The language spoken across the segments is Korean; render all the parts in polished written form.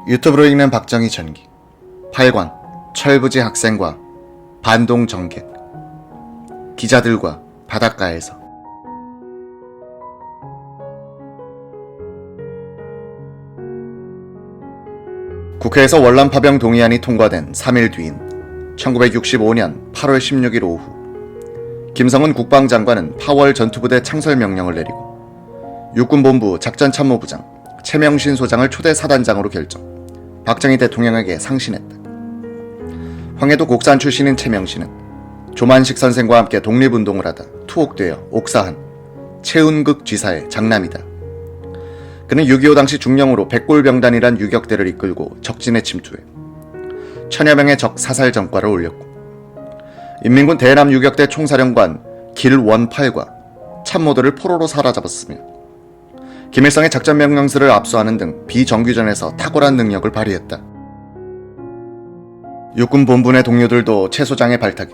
유튜브로 읽는 박정희 전기, 8관, 철부지 학생과 반동 정객, 기자들과 바닷가에서. 국회에서 월남 파병 동의안이 통과된 3일 뒤인 1965년 8월 16일 오후, 김성은 국방장관은 파월 전투부대 창설 명령을 내리고 육군본부 작전참모부장 최명신 소장을 초대 사단장으로 결정, 박정희 대통령에게 상신했다. 황해도 곡산 출신인 최명신은 조만식 선생과 함께 독립운동을 하다 투옥되어 옥사한 최은극 지사의 장남이다. 그는 6.25 당시 중령으로 백골병단이란 유격대를 이끌고 적진에 침투해 천여 명의 적 사살 전과를 올렸고, 인민군 대남 유격대 총사령관 길원팔과 참모들을 포로로 사로잡았으며 김일성의 작전명령서를 압수하는 등 비정규전에서 탁월한 능력을 발휘했다. 육군본부 내 동료들도 최 소장의 발탁에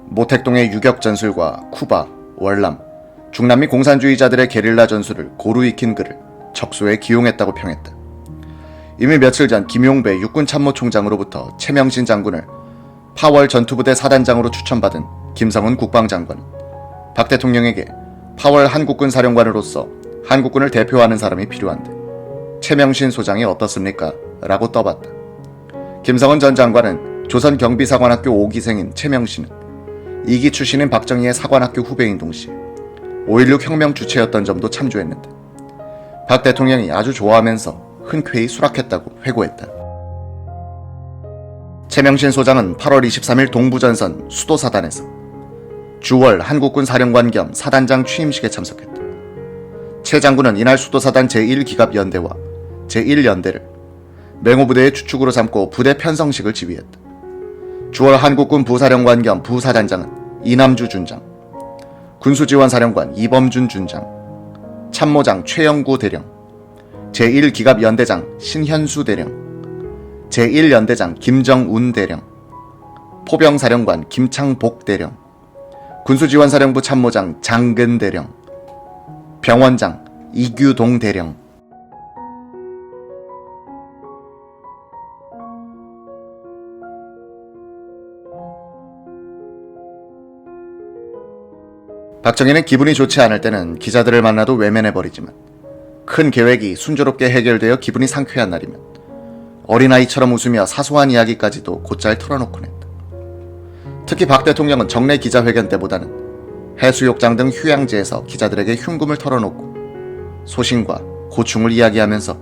모택동의 유격전술과 쿠바, 월남, 중남미 공산주의자들의 게릴라 전술을 고루 익힌 그를 적소에 기용했다고 평했다. 이미 며칠 전 김용배 육군참모총장으로부터 최명신 장군을 파월 전투부대 사단장으로 추천받은 김성은 국방장관은 박 대통령에게 파월 한국군 사령관으로서 한국군을 대표하는 사람이 필요한데 최명신 소장이 어떻습니까? 라고 떠봤다. 김성은 전 장관은 조선 경비사관학교 5기생인 최명신은 2기 출신인 박정희의 사관학교 후배인 동시에 5.16 혁명 주체였던 점도 참조했는데 박 대통령이 아주 좋아하면서 흔쾌히 수락했다고 회고했다. 최명신 소장은 8월 23일 동부전선 수도사단에서 주월 한국군 사령관 겸 사단장 취임식에 참석했다. 최 장군은 이날 수도사단 제1기갑연대와 제1연대를 맹호부대의 주축으로 삼고 부대 편성식을 지휘했다. 주월 한국군 부사령관 겸 부사단장은 이남주 준장, 군수지원사령관 이범준 준장, 참모장 최영구 대령, 제1기갑연대장 신현수 대령, 제1연대장 김정운 대령, 포병사령관 김창복 대령, 군수지원사령부 참모장 장근 대령, 병원장 이규동 대령, 박정희는 기분이 좋지 않을 때는 기자들을 만나도 외면해버리지만 큰 계획이 순조롭게 해결되어 기분이 상쾌한 날이면 어린아이처럼 웃으며 사소한 이야기까지도 곧잘 털어놓곤 했다. 특히 박 대통령은 정례 기자회견 때보다는 해수욕장 등 휴양지에서 기자들에게 흉금을 털어놓고 소신과 고충을 이야기하면서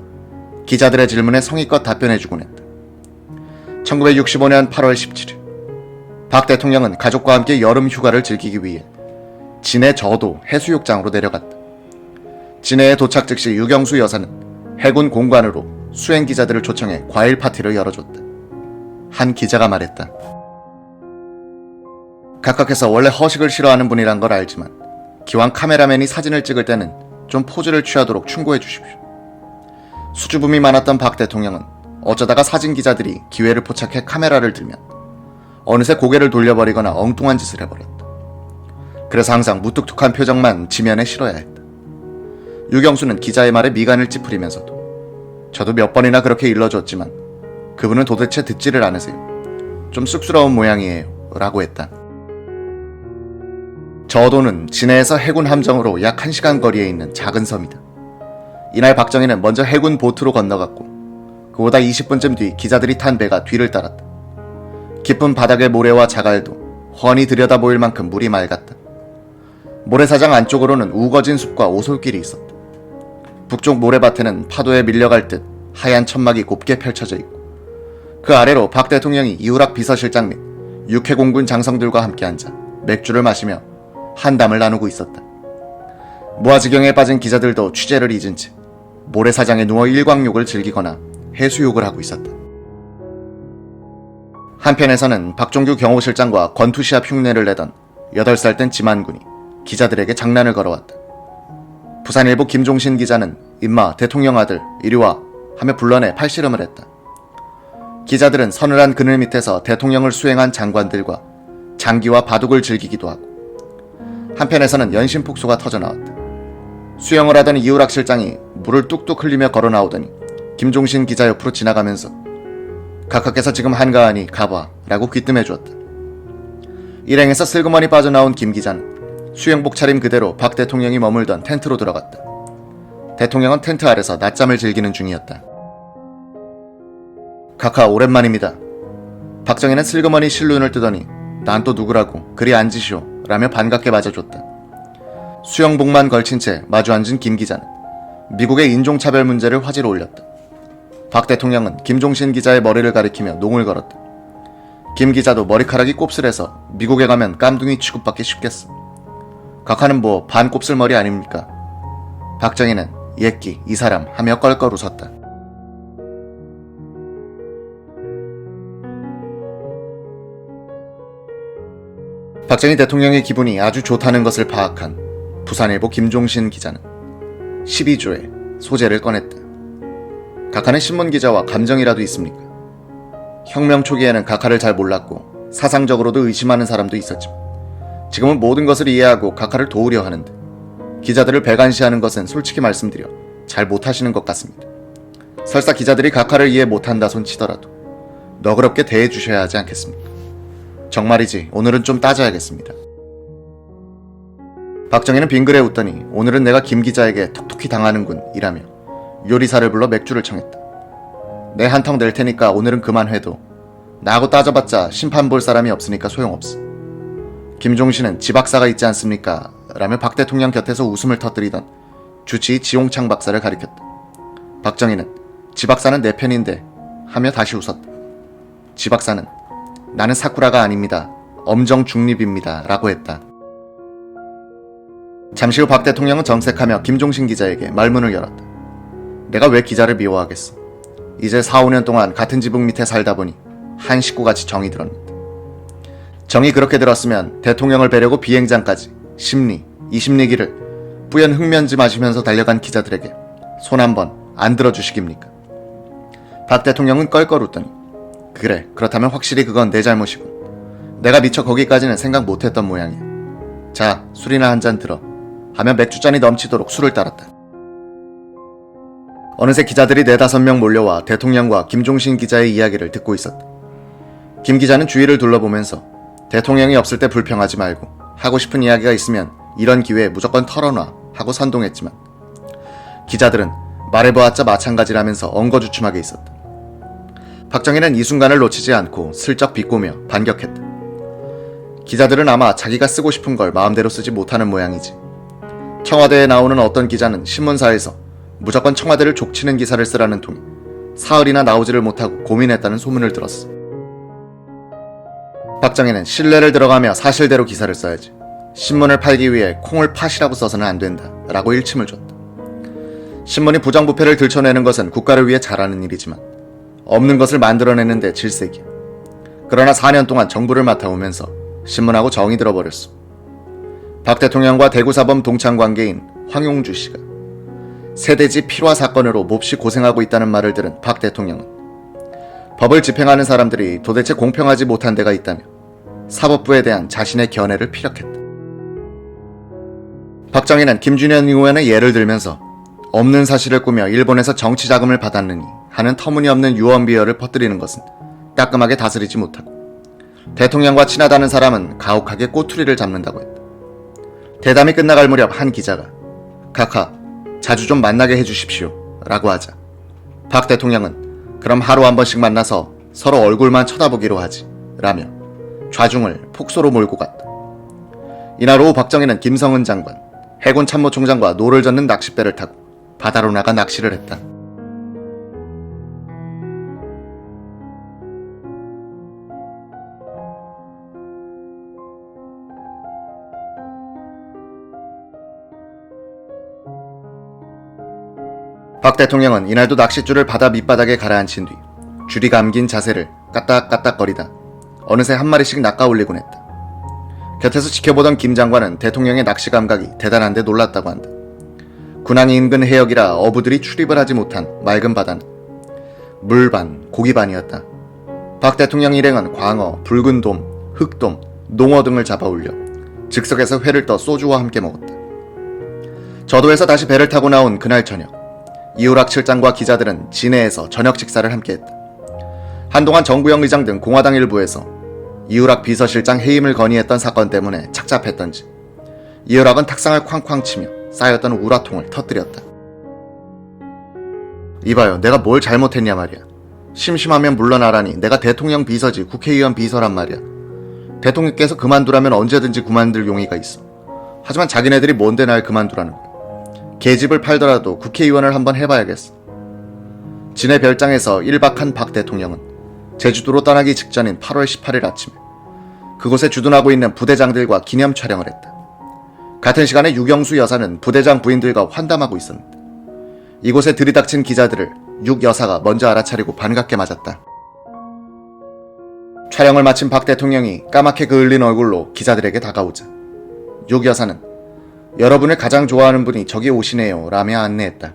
기자들의 질문에 성의껏 답변해주곤 했다. 1965년 8월 17일 박 대통령은 가족과 함께 여름 휴가를 즐기기 위해 진해 저도 해수욕장으로 내려갔다. 진해에 도착 즉시 유경수 여사는 해군 공관으로 수행 기자들을 초청해 과일 파티를 열어줬다. 한 기자가 말했다. 각각해서 원래 허식을 싫어하는 분이란 걸 알지만 기왕 카메라맨이 사진을 찍을 때는 좀 포즈를 취하도록 충고해 주십시오. 수줍음이 많았던 박 대통령은 어쩌다가 사진 기자들이 기회를 포착해 카메라를 들면 어느새 고개를 돌려버리거나 엉뚱한 짓을 해버렸다. 그래서 항상 무뚝뚝한 표정만 지면에 실어야 했다. 유경수는 기자의 말에 미간을 찌푸리면서도 저도 몇 번이나 그렇게 일러줬지만 그분은 도대체 듣지를 않으세요. 좀 쑥스러운 모양이에요. 라고 했다. 저도는 진해에서 해군 함정으로 약 1시간 거리에 있는 작은 섬이다. 이날 박정희는 먼저 해군 보트로 건너갔고 그보다 20분쯤 뒤 기자들이 탄 배가 뒤를 따랐다. 깊은 바닥의 모래와 자갈도 훤히 들여다보일 만큼 물이 맑았다. 모래사장 안쪽으로는 우거진 숲과 오솔길이 있었다. 북쪽 모래밭에는 파도에 밀려갈 듯 하얀 천막이 곱게 펼쳐져 있고 그 아래로 박 대통령이 이우락 비서실장 및 육해공군 장성들과 함께 앉아 맥주를 마시며 한담을 나누고 있었다. 무아지경에 빠진 기자들도 취재를 잊은 채 모래사장에 누워 일광욕을 즐기거나 해수욕을 하고 있었다. 한편에서는 박종규 경호실장과 권투시합 흉내를 내던 8살 된 지만군이 기자들에게 장난을 걸어왔다. 부산일보 김종신 기자는 임마 대통령 아들 이리와 하며 불러내 팔씨름을 했다. 기자들은 서늘한 그늘 밑에서 대통령을 수행한 장관들과 장기와 바둑을 즐기기도 하고 한편에서는 연신폭소가 터져나왔다. 수영을 하던 이우락 실장이 물을 뚝뚝 흘리며 걸어 나오더니 김종신 기자 옆으로 지나가면서 각하께서 지금 한가하니 가봐 라고 귀뜸해 주었다. 일행에서 슬그머니 빠져나온 김 기자는 수영복 차림 그대로 박 대통령이 머물던 텐트로 들어갔다. 대통령은 텐트 아래서 낮잠을 즐기는 중이었다. 각하 오랜만입니다. 박정희는 슬그머니 실눈을 뜨더니 난 또 누구라고 그리 앉으시오 라며 반갑게 맞아줬다. 수영복만 걸친 채 마주 앉은 김 기자는 미국의 인종차별 문제를 화제로 올렸다. 박 대통령은 김종신 기자의 머리를 가리키며 농을 걸었다. 김 기자도 머리카락이 곱슬해서 미국에 가면 깜둥이 취급받기 쉽겠어. 각하는 뭐 반곱슬머리 아닙니까? 박정희는 예끼 이 사람 하며 껄껄 웃었다. 박정희 대통령의 기분이 아주 좋다는 것을 파악한 부산일보 김종신 기자는 12조의 소재를 꺼냈다. 각하는 신문기자와 감정이라도 있습니까? 혁명 초기에는 각하를 잘 몰랐고 사상적으로도 의심하는 사람도 있었지만 지금은 모든 것을 이해하고 각하를 도우려 하는데 기자들을 배관시하는 것은 솔직히 말씀드려 잘 못하시는 것 같습니다. 설사 기자들이 각하를 이해 못한다 손 치더라도 너그럽게 대해주셔야 하지 않겠습니까? 정말이지 오늘은 좀 따져야겠습니다. 박정희는 빙그레 웃더니 오늘은 내가 김 기자에게 톡톡히 당하는군 이라며 요리사를 불러 맥주를 청했다. 내 한턱 낼 테니까 오늘은 그만해도 나하고 따져봤자 심판 볼 사람이 없으니까 소용없어. 김종신은 지박사가 있지 않습니까? 라며 박 대통령 곁에서 웃음을 터뜨리던 주치의 지홍창 박사를 가리켰다. 박정희는 지박사는 내 편인데 하며 다시 웃었다. 지박사는 나는 사쿠라가 아닙니다. 엄정 중립입니다. 라고 했다. 잠시 후 박 대통령은 정색하며 김종신 기자에게 말문을 열었다. 내가 왜 기자를 미워하겠어. 이제 4, 5년 동안 같은 지붕 밑에 살다 보니 한 식구같이 정이 들었는데 정이 그렇게 들었으면 대통령을 뵈려고 비행장까지 심리, 이 심리기를 뿌연 흑면지 마시면서 달려간 기자들에게 손 한번 안 들어주시깁니까? 박 대통령은 껄껄 웃더니 그래 그렇다면 확실히 그건 내 잘못이고 내가 미처 거기까지는 생각 못했던 모양이야. 자 술이나 한잔 들어 하며 맥주잔이 넘치도록 술을 따랐다. 어느새 기자들이 4-5명 몰려와 대통령과 김종신 기자의 이야기를 듣고 있었다. 김 기자는 주위를 둘러보면서 대통령이 없을 때 불평하지 말고 하고 싶은 이야기가 있으면 이런 기회에 무조건 털어놔 하고 선동했지만 기자들은 말해보았자 마찬가지라면서 엉거주춤하게 있었다. 박정희는 이 순간을 놓치지 않고 슬쩍 비꼬며 반격했다. 기자들은 아마 자기가 쓰고 싶은 걸 마음대로 쓰지 못하는 모양이지. 청와대에 나오는 어떤 기자는 신문사에서 무조건 청와대를 족치는 기사를 쓰라는 통에 사흘이나 나오지를 못하고 고민했다는 소문을 들었어. 박정희는 신뢰를 들어가며 사실대로 기사를 써야지. 신문을 팔기 위해 콩을 팥이라고 써서는 안 된다 라고 일침을 줬다. 신문이 부정부패를 들춰내는 것은 국가를 위해 잘하는 일이지만 없는 것을 만들어내는데 질색이야. 그러나 4년 동안 정부를 맡아오면서 신문하고 정이 들어버렸어. 박 대통령과 대구사범 동창관계인 황용주 씨가 세대지 필화 사건으로 몹시 고생하고 있다는 말을 들은 박 대통령은 법을 집행하는 사람들이 도대체 공평하지 못한 데가 있다며 사법부에 대한 자신의 견해를 피력했다. 박정희는 김준현 의원의 예를 들면서 없는 사실을 꾸며 일본에서 정치 자금을 받았느니 하는 터무니없는 유언비어를 퍼뜨리는 것은 따끔하게 다스리지 못하고 대통령과 친하다는 사람은 가혹하게 꼬투리를 잡는다고 했다. 대담이 끝나갈 무렵 한 기자가 각하 자주 좀 만나게 해주십시오 라고 하자 박 대통령은 그럼 하루 한 번씩 만나서 서로 얼굴만 쳐다보기로 하지 라며 좌중을 폭소로 몰고 갔다. 이날 오후 박정희는 김성은 장관, 해군 참모총장과 노를 젓는 낚싯배를 타고 바다로 나가 낚시를 했다. 박 대통령은 이날도 낚싯줄을 바다 밑바닥에 가라앉힌 뒤 줄이 감긴 자세를 까딱까딱거리다 어느새 한 마리씩 낚아올리곤 했다. 곁에서 지켜보던 김 장관은 대통령의 낚시 감각이 대단한데 놀랐다고 한다. 군항이 인근 해역이라 어부들이 출입을 하지 못한 맑은 바다는 물반, 고기반이었다. 박 대통령 일행은 광어, 붉은 돔, 흑돔, 농어 등을 잡아 올려 즉석에서 회를 떠 소주와 함께 먹었다. 저도에서 다시 배를 타고 나온 그날 저녁 이우락 실장과 기자들은 진해에서 저녁 식사를 함께했다. 한동안 정구영 의장 등 공화당 일부에서 이우락 비서실장 해임을 건의했던 사건 때문에 착잡했던지 이우락은 탁상을 쾅쾅 치며 쌓였던 우라통을 터뜨렸다. 이봐요, 내가 뭘 잘못했냐 말이야. 심심하면 물러나라니 내가 대통령 비서지 국회의원 비서란 말이야. 대통령께서 그만두라면 언제든지 그만둘 용의가 있어. 하지만 자기네들이 뭔데 날 그만두라는 거야. 계집을 팔더라도 국회의원을 한번 해봐야겠어. 진해 별장에서 1박한 박 대통령은 제주도로 떠나기 직전인 8월 18일 아침에 그곳에 주둔하고 있는 부대장들과 기념 촬영을 했다. 같은 시간에 유경수 여사는 부대장 부인들과 환담하고 있었는데 이곳에 들이닥친 기자들을 육 여사가 먼저 알아차리고 반갑게 맞았다. 촬영을 마친 박 대통령이 까맣게 그을린 얼굴로 기자들에게 다가오자 육 여사는 여러분을 가장 좋아하는 분이 저기 오시네요 라며 안내했다.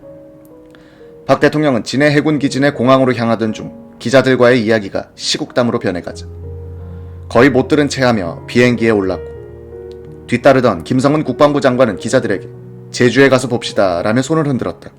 박 대통령은 진해 해군 기지 내 공항으로 향하던 중 기자들과의 이야기가 시국담으로 변해가자 거의 못 들은 체하며 비행기에 올랐고 뒤따르던 김성은 국방부 장관은 기자들에게 제주에 가서 봅시다 라며 손을 흔들었다.